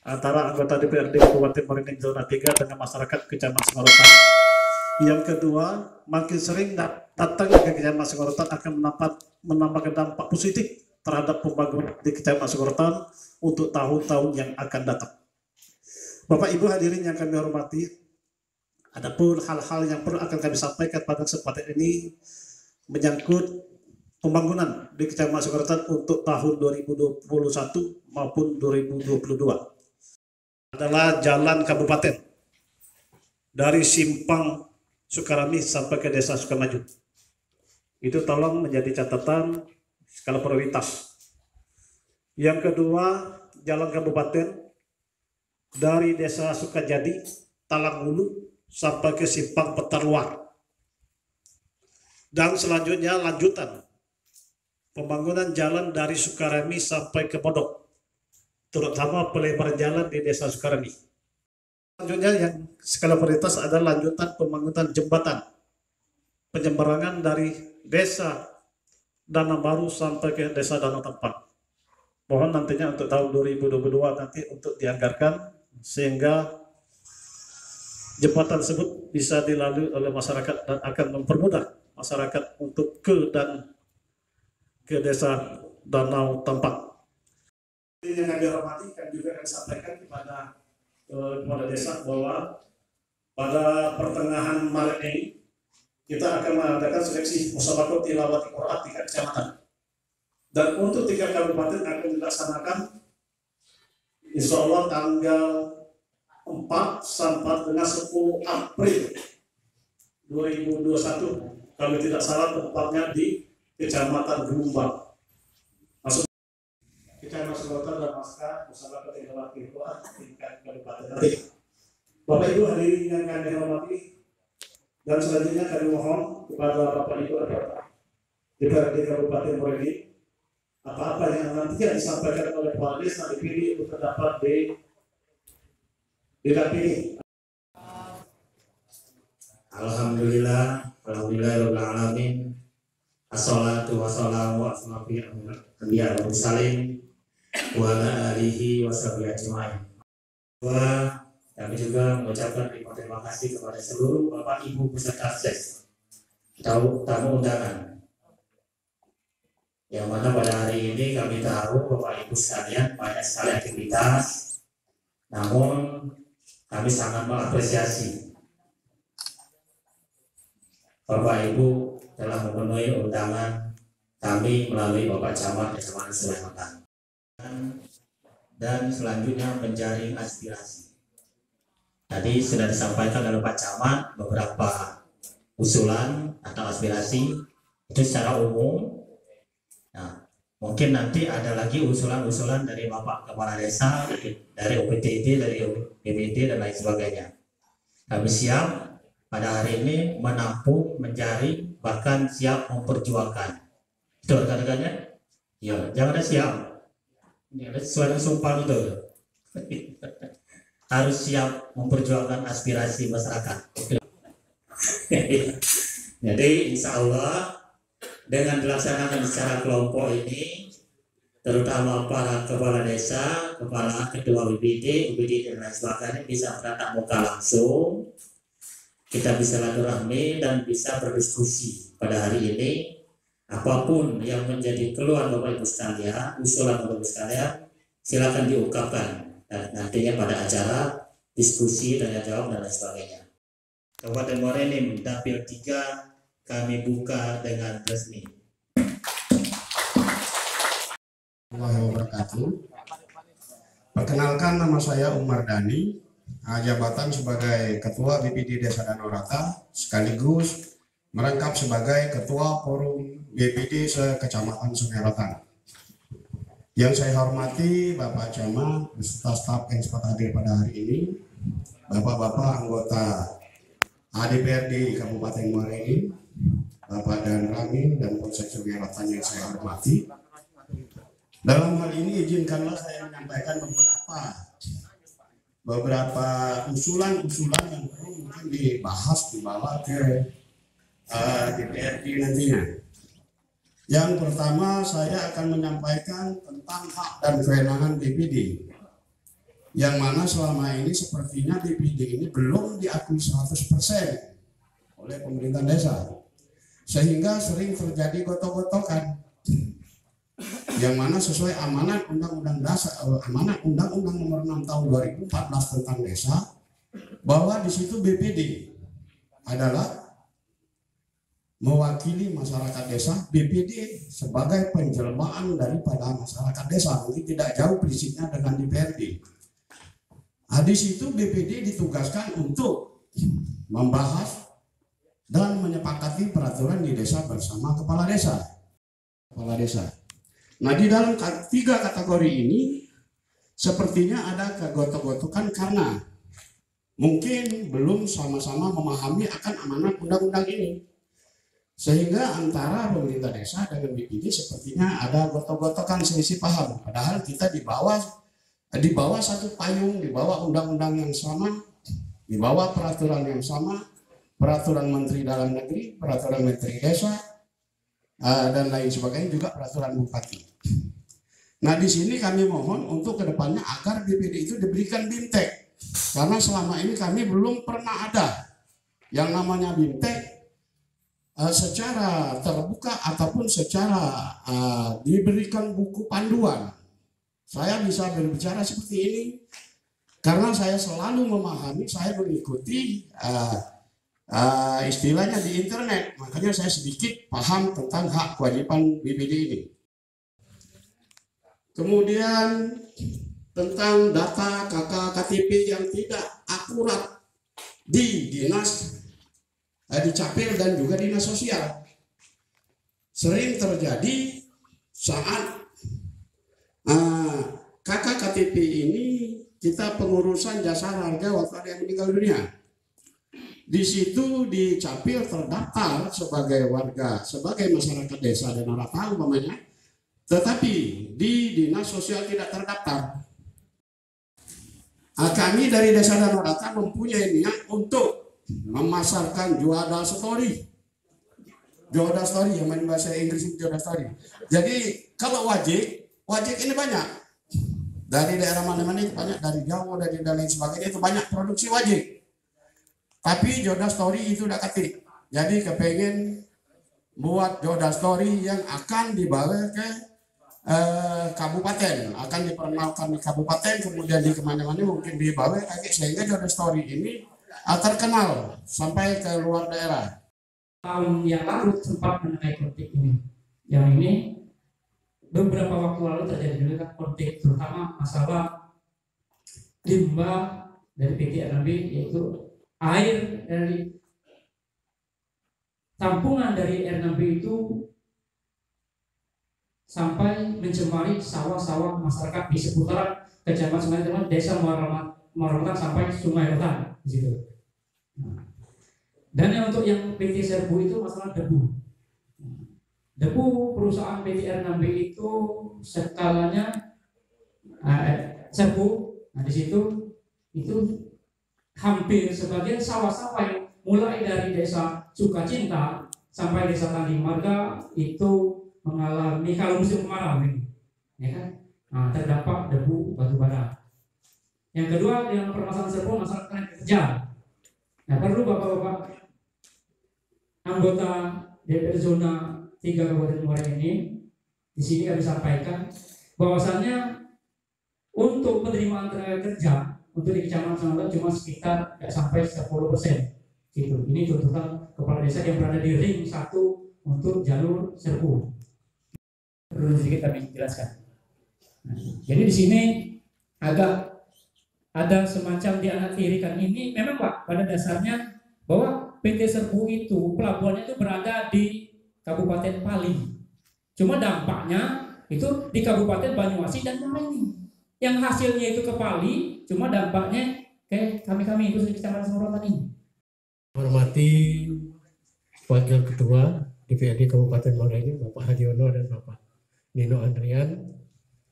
antara anggota DPRD Kabupaten Merangin Zona 3 dengan masyarakat Kecamatan Sengorotan. Yang kedua, makin sering datang ke Kecamatan Sengorotan akan menambahkan dampak positif terhadap pembangunan di Kecamatan Sengorotan untuk tahun-tahun yang akan datang. Bapak Ibu hadirin yang kami hormati, adapun hal-hal yang perlu akan kami sampaikan pada kesempatan ini menyangkut pembangunan di Kecamatan Sengorotan untuk tahun 2021 maupun 2022 adalah jalan kabupaten dari Simpang Sukarami sampai ke Desa Sukamaju. Itu tolong menjadi catatan skala prioritas. Yang kedua, jalan kabupaten dari Desa Sukajadi, Talanghulu sampai ke Simpang Petarluar. Dan selanjutnya lanjutan pembangunan jalan dari Sukarami sampai ke Bodok, terutama pelebaran jalan di Desa Sukarami. Selanjutnya yang skala prioritas adalah lanjutan pembangunan jembatan penyeberangan dari Desa Danau Baru sampai ke Desa Danau Tempat. Mohon nantinya untuk tahun 2022 nanti untuk dianggarkan sehingga jembatan tersebut bisa dilalui oleh masyarakat dan akan mempermudah masyarakat untuk ke Desa Danau Tempat. Ini yang kami hormati, kami juga akan sampaikan kepada desa bahwa pada pertengahan Maret ini kita akan mengadakan seleksi musabaqah tilawah Quran tingkat kecamatan. Dan untuk 3 kabupaten akan dilaksanakan insya Allah tanggal 4 sampai dengan 10 April 2021. Kalau tidak salah tempatnya di Kecamatan Gelumbang. Kecamatan Sengorotan dan Pasca musabaqah tilawah Quran tingkat kabupaten nanti. Bapak Ibu hadirin yang kami hormati, dan selanjutnya kami mohon kepada Bapak Ibu DPRD Kabupaten Merangin, apa-apa yang nantinya disampaikan oleh Kepala Desa dipilih untuk dapat didampingi. Alhamdulillah, alhamdulillahirobbilalamin. Assalatu wassalamu ala anbiya wa mursalin wa ala alihi wa sahbihi ajmain. Kami juga mengucapkan terima kasih kepada seluruh Bapak Ibu peserta ses tamu undangan, yang mana pada hari ini kami tahu Bapak Ibu sekalian banyak sekali aktivitas, namun kami sangat mengapresiasi Bapak Ibu telah memenuhi undangan kami melalui Bapak Camat Kecamatan Sengorotan, dan selanjutnya menjaring aspirasi. Tadi sudah disampaikan oleh Pak Camat beberapa usulan atau aspirasi itu secara umum. Nah, mungkin nanti ada lagi usulan-usulan dari Bapak Kepala Desa, dari OPTD, dari BPD dan lain sebagainya. Kami siap pada hari ini menampung, menjaring, bahkan siap memperjuangkan. Itu rekan-rekannya? Ya, jangan ada siap. Ini ada sesuai dengan sumpah itu. Harus siap memperjuangkan aspirasi masyarakat. Jadi insya Allah dengan dilaksanakan secara kelompok ini, terutama para kepala desa, kepala ketua BPD, UPD dan lain sebagainya bisa bertatap muka langsung, kita bisa silaturahmi dan bisa berdiskusi pada hari ini. Apapun yang menjadi keluhan Bapak Ibu sekalian, usulan Bapak Ibu sekalian, silakan diungkapkan. Dan nantinya pada acara diskusi, tanya jawab dan lain sebagainya. Kabupaten Merangin Dapil 3 kami buka dengan resmi. Wabarakatuh. Perkenalkan, nama saya Umar Dhani, jabatan sebagai Ketua BPD Desa Danau Rata sekaligus merangkap sebagai Ketua Forum BPD se-Kecamatan Sengorotan. Yang saya hormati Bapak Camat beserta staf yang sempat hadir pada hari ini, Bapak-bapak anggota DPRD Kabupaten Merangin, Bapak Dan Ramil dan Polsek Sengorotan yang saya hormati. Dalam hal ini izinkanlah saya menyampaikan beberapa usulan-usulan yang perlu mungkin dibahas dibawa ke DPRD nantinya. Yang pertama, saya akan menyampaikan tentang hak dan kewenangan BPD. yang mana selama ini sepertinya BPD ini belum diakui 100% oleh pemerintah desa, sehingga sering terjadi gotok-gotokan yang mana sesuai amanat Undang-Undang Dasar, amanat Undang-Undang Nomor 6 Tahun 2014 tentang desa, bahwa di situ BPD adalah mewakili masyarakat desa, BPD sebagai penjelmaan daripada masyarakat desa, mungkin tidak jauh prinsipnya dengan DPRD. Nah, di situ BPD ditugaskan untuk membahas dan menyepakati peraturan di desa bersama kepala desa. Nah, di dalam 3 kategori ini sepertinya ada kegotok-gotokan karena mungkin belum sama-sama memahami akan amanat undang-undang ini, sehingga antara pemerintah desa dengan BPD sepertinya ada gotok-gotokan selisih paham. Padahal kita di bawah satu payung, di bawah undang-undang yang sama, di bawah peraturan yang sama, peraturan Menteri Dalam Negeri, peraturan Menteri Desa, dan lain sebagainya, juga peraturan Bupati. Nah, di sini kami mohon untuk kedepannya agar BPD itu diberikan BIMTEK, karena selama ini kami belum pernah ada yang namanya BIMTEK secara terbuka ataupun secara diberikan buku panduan. Saya bisa berbicara seperti ini karena saya selalu memahami, saya mengikuti istilahnya di internet, makanya saya sedikit paham tentang hak kewajiban BPD ini. Kemudian tentang data KK-KTP yang tidak akurat di dinas, di Capil dan juga dinas sosial. Sering terjadi saat KK-KTP ini kita pengurusan jasa harga waktu ada yang meninggal dunia. Di situ di Capil terdaftar sebagai warga, sebagai masyarakat desa dan Danarata umpamanya, tetapi di dinas sosial tidak terdaftar. Kami dari Desa Danarata mempunyai niat untuk memasarkan Joda Story. Joda Story yang main bahasa Inggris, Joda Story. Jadi kalau wajib ini banyak. Dari daerah mana-mana itu banyak, dari Jawa, dari dan lain sebagainya itu banyak produksi wajib. Tapi Joda Story itu udah ketik. Jadi kepengen buat Joda Story yang akan dibawa ke kabupaten, akan diperkenalkan di kabupaten, kemudian di kemana-mana mungkin dibawa lagi, sehingga Joda Story ini terkenal sampai ke luar daerah. Tahun yang lalu sempat mengenai konflik ini. Yang ini beberapa waktu lalu terjadi juga konflik, terutama masalah limbah dari PT RNB, yaitu air dari tampungan dari RNB itu sampai mencemari sawah-sawah masyarakat di seputaran Kecamatan Sungai Rotan, Desa Muara sampai Sungai Rotan di situ. Dan yang untuk yang PT Serbu itu masalah debu. Debu perusahaan PT R6B itu skalanya Serbu. Nah di situ itu hampir sebagian sawah-sawah yang mulai dari Desa Sukacinta sampai Desa Tani Marga itu mengalami, kalau musim kemarau ini, ya kan, terdampak debu batu bara. Yang kedua yang permasalahan Serbu, masalah tenaga kerja. Nah perlu bapak-bapak anggota DPR zona 3 Kabupaten Muara ini di sini kami sampaikan bahwasannya untuk penerimaan tenaga kerja untuk di Kecamatan Sangatta cuma sekitar tidak sampai 10%. Gitu. Ini tuntutan kepala desa yang berada di ring 1 untuk jalur Serbu. Perlu sedikit kami jelaskan. Nah, jadi di sini agak ada semacam dianaktirikan ini memang Pak pada dasarnya bahwa PT Serbu itu pelabuhannya itu berada di Kabupaten Pali. Cuma dampaknya itu di Kabupaten Banyuasin dan Muara. Yang hasilnya itu ke Pali, cuma dampaknya ke kami itu di Kecamatan Semorotan ini. Hormati Wakil Ketua DPRD Kabupaten Muara ini, Bapak Hadiono dan Bapak Nino Andrian,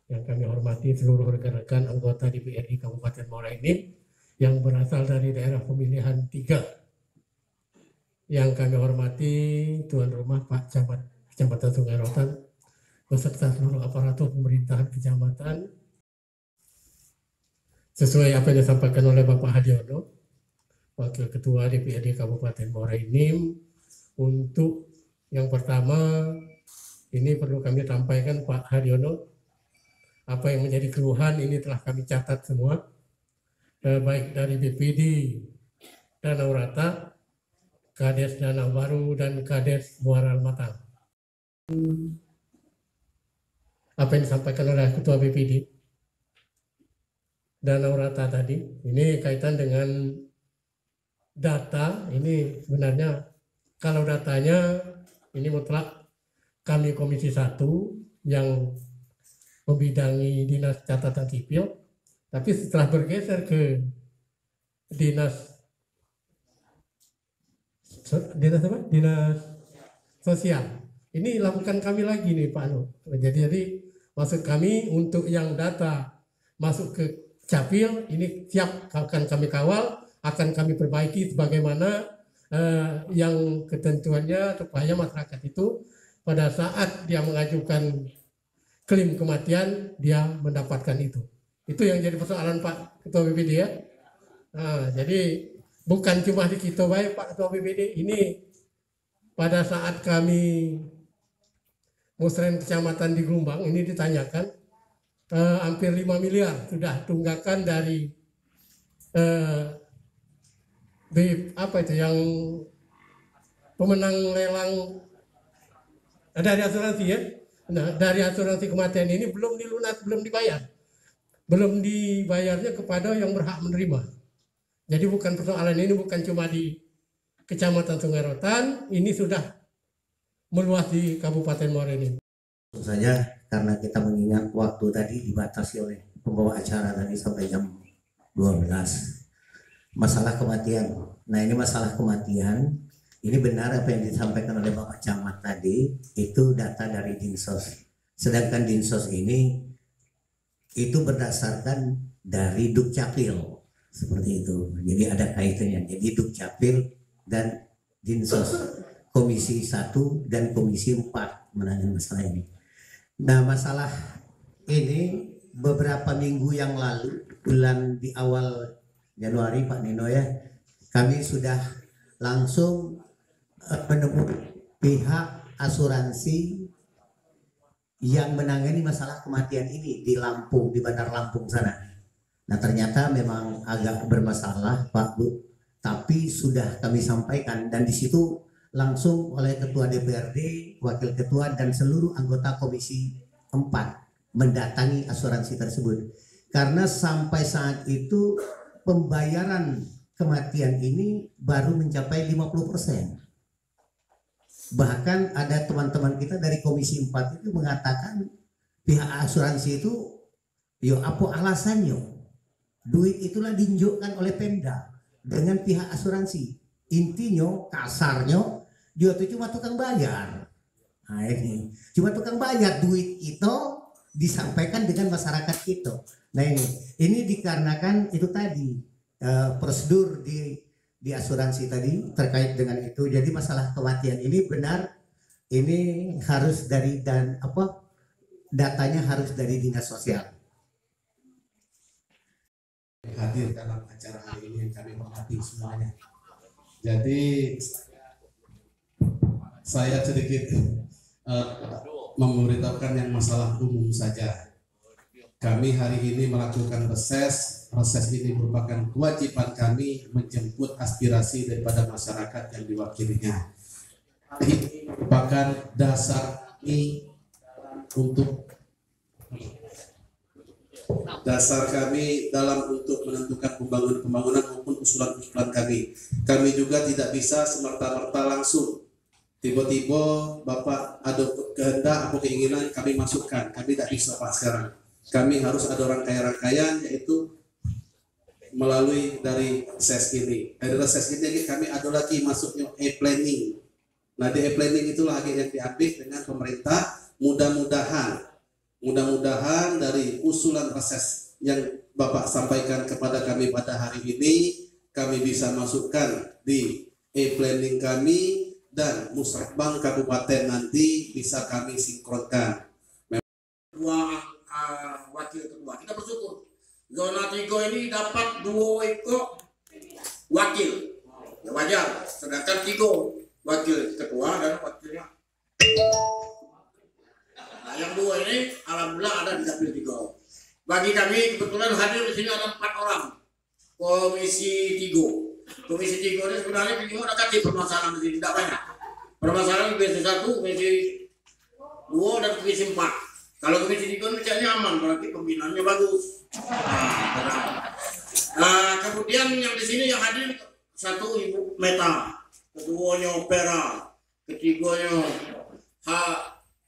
yang kami hormati seluruh rekan-rekan anggota DPRD Kabupaten Muara ini yang berasal dari daerah pemilihan 3. Yang kami hormati Tuan Rumah Pak Camat Kecamatan Sungai Rotan beserta seluruh aparatur pemerintahan kecamatan. sesuai apa yang disampaikan oleh Bapak Hadiono, Wakil Ketua DPRD Kabupaten Muara Enim. Untuk yang pertama, ini perlu kami sampaikan Pak Hadiono, apa yang menjadi keluhan ini telah kami catat semua, baik dari BPD Danau Rata, Kades Danau Baru, dan Kades Muara Almatang. Apa yang disampaikan oleh Ketua BPD Danau Rata tadi, ini kaitan dengan data. Ini sebenarnya kalau datanya ini mutlak kami Komisi 1 yang membidangi Dinas Catatan Sipil, tapi setelah bergeser ke Dinas Sosial, ini lakukan kami lagi nih Pak Anu. Jadi maksud kami untuk yang data masuk ke Capil ini siap akan kami kawal, akan kami perbaiki sebagaimana yang ketentuannya supaya masyarakat itu pada saat dia mengajukan klaim kematian dia mendapatkan itu. Itu yang jadi persoalan Pak Ketua BPD ya. Nah, jadi bukan cuma di kita baik Pak Ketua BPD, ini pada saat kami musren kecamatan di Gelombang ini ditanyakan hampir 5 miliar sudah tunggakan dari apa itu yang pemenang lelang dari asuransi ya. Nah, dari asuransi kematian ini belum dilunas, belum dibayar. Belum dibayarnya kepada yang berhak menerima. Jadi bukan persoalan ini bukan cuma di Kecamatan Sungai Rotan, ini sudah meluas di Kabupaten Muara Enim. Tentu saja karena kita mengingat waktu tadi dibatasi oleh pembawa acara tadi sampai jam 12. Masalah kematian. Nah, ini masalah kematian. Ini benar apa yang disampaikan oleh Bapak Camat tadi, itu data dari Dinsos. Sedangkan Dinsos ini itu berdasarkan dari Dukcapil, seperti itu. Jadi ada kaitannya. Jadi Dukcapil dan Dinsos, Komisi 1 dan Komisi 4 menangani masalah ini. Nah, masalah ini beberapa minggu yang lalu, bulan di awal Januari Pak Nino ya, kami sudah langsung menemui pihak asuransi yang menangani masalah kematian ini di Lampung, di Bandar Lampung sana. Nah, ternyata memang agak bermasalah Pak Bu, tapi sudah kami sampaikan dan di situ langsung oleh Ketua DPRD, Wakil Ketua dan seluruh anggota Komisi 4 mendatangi asuransi tersebut. Karena sampai saat itu pembayaran kematian ini baru mencapai 50%. Bahkan ada teman-teman kita dari Komisi 4 itu mengatakan pihak asuransi itu, yo apa alasannya? Duit itulah diinjukkan oleh Pemda dengan pihak asuransi. Intinya, kasarnya, dia itu cuma tukang bayar. Nah ini, cuma tukang bayar, duit itu disampaikan dengan masyarakat kita. Nah ini dikarenakan itu tadi prosedur di asuransi tadi terkait dengan itu. Jadi masalah kematian ini benar, ini harus dari datanya harus dari Dinas Sosial. Hadir dalam acara hari ini yang kami hormati semuanya. Jadi saya sedikit memberitahukan yang masalah umum saja. Kami hari ini melakukan reses. Reses ini merupakan kewajiban kami menjemput aspirasi daripada masyarakat yang diwakilinya. Ini merupakan dasar kami dalam untuk menentukan pembangunan maupun usulan-usulan kami. Kami juga tidak bisa semerta-merta langsung tiba-tiba Bapak ada kehendak atau keinginan kami masukkan. Kami tidak bisa Pak sekarang. Kami harus ada rangkaian-rangkaian, yaitu melalui dari ses ini. Dari ses ini kami ada lagi masuknya e-planning. Nah di e-planning itulah yang diambil dengan pemerintah. Mudah-mudahan dari usulan reses yang Bapak sampaikan kepada kami pada hari ini, kami bisa masukkan di e-planning kami dan Musrabang Kabupaten nanti bisa kami sinkronkan. Dua wakil ketua, kita bersyukur zona 3 ini dapat 2 ekor wakil, ya wajar. Sedangkan 3 wakil ketua dan wakilnya. Nah, yang 2 ini alhamdulillah ada di dapil 3. Bagi kami kebetulan hadir di sini ada 4 orang. Komisi 3. Komisi 3 ini sebenarnya ada kaki permasalahan di sini tidak banyak. Permasalahan komisi 1, komisi 2 dan komisi 4. Kalau komisi 3 ini bicaranya aman, berarti pembinaannya bagus. Kemudian yang di sini yang hadir 1 Ibu Meta, keduanya Pera, ketiganya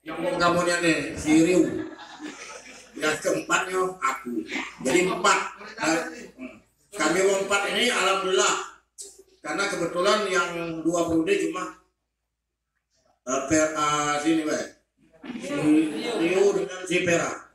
yang mau kamu nih si Riu, yang keempatnya aku. Jadi 4. Kami 4 ini alhamdulillah karena kebetulan yang 2 periode cuma sini si Riu dengan si Pera.